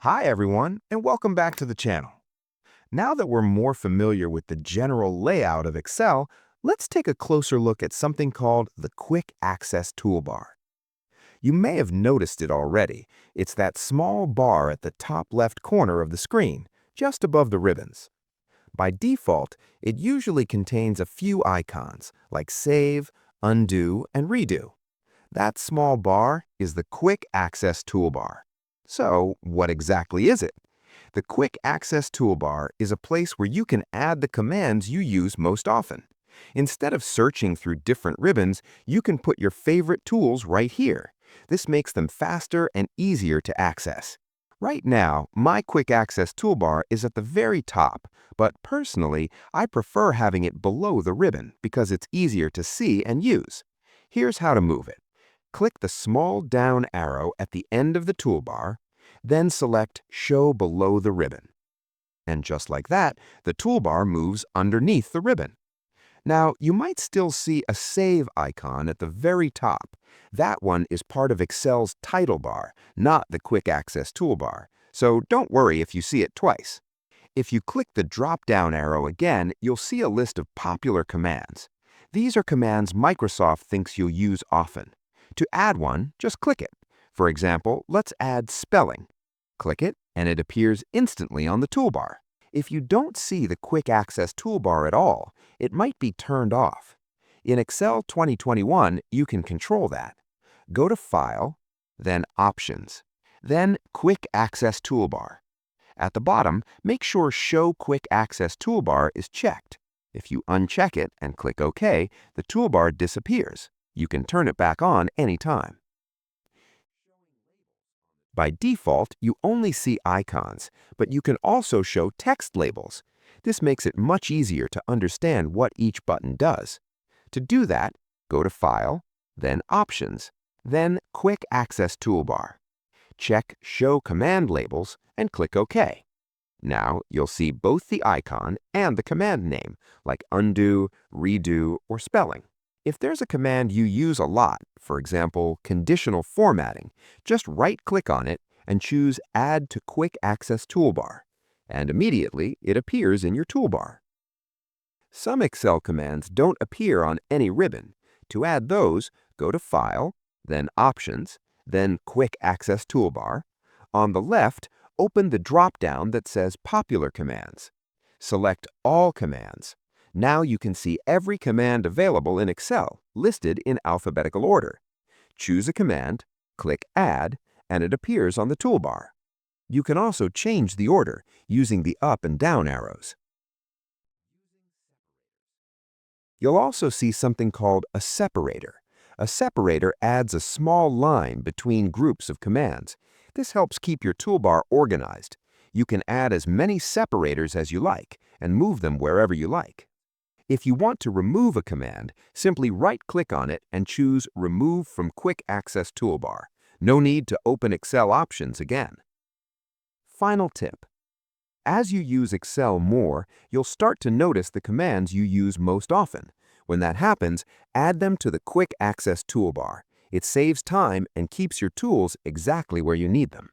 Hi everyone, and welcome back to the channel. Now that we're more familiar with the general layout of Excel, let's take a closer look at something called the Quick Access Toolbar. You may have noticed it already. It's that small bar at the top left corner of the screen, just above the ribbons. By default, it usually contains a few icons like Save, Undo, and Redo. That small bar is the Quick Access Toolbar. So, what exactly is it? The Quick Access Toolbar is a place where you can add the commands you use most often. Instead of searching through different ribbons, you can put your favorite tools right here. This makes them faster and easier to access. Right now, my Quick Access Toolbar is at the very top, but personally, I prefer having it below the ribbon because it's easier to see and use. Here's how to move it. Click the small down arrow at the end of the toolbar, then select Show Below the Ribbon. And just like that, the toolbar moves underneath the ribbon. Now, you might still see a Save icon at the very top. That one is part of Excel's title bar, not the Quick Access Toolbar, so don't worry if you see it twice. If you click the drop-down arrow again, you'll see a list of popular commands. These are commands Microsoft thinks you'll use often. To add one, just click it. For example, let's add spelling. Click it, and it appears instantly on the toolbar. If you don't see the Quick Access Toolbar at all, it might be turned off. In Excel 2021, you can control that. Go to File, then Options, then Quick Access Toolbar. At the bottom, make sure Show Quick Access Toolbar is checked. If you uncheck it and click OK, the toolbar disappears. You can turn it back on anytime. By default, you only see icons, but you can also show text labels. This makes it much easier to understand what each button does. To do that, go to File, then Options, then Quick Access Toolbar. Check Show Command Labels and click OK. Now you'll see both the icon and the command name, like Undo, Redo, or Spelling. If there's a command you use a lot, for example, conditional formatting, just right-click on it and choose Add to Quick Access Toolbar, and immediately it appears in your toolbar. Some Excel commands don't appear on any ribbon. To add those, go to File, then Options, then Quick Access Toolbar. On the left, open the drop-down that says Popular Commands. Select All Commands. Now you can see every command available in Excel, listed in alphabetical order. Choose a command, click Add, and it appears on the toolbar. You can also change the order using the up and down arrows. You'll also see something called a separator. A separator adds a small line between groups of commands. This helps keep your toolbar organized. You can add as many separators as you like and move them wherever you like. If you want to remove a command, simply right-click on it and choose Remove from Quick Access Toolbar. No need to open Excel options again. Final tip. As you use Excel more, you'll start to notice the commands you use most often. When that happens, add them to the Quick Access Toolbar. It saves time and keeps your tools exactly where you need them.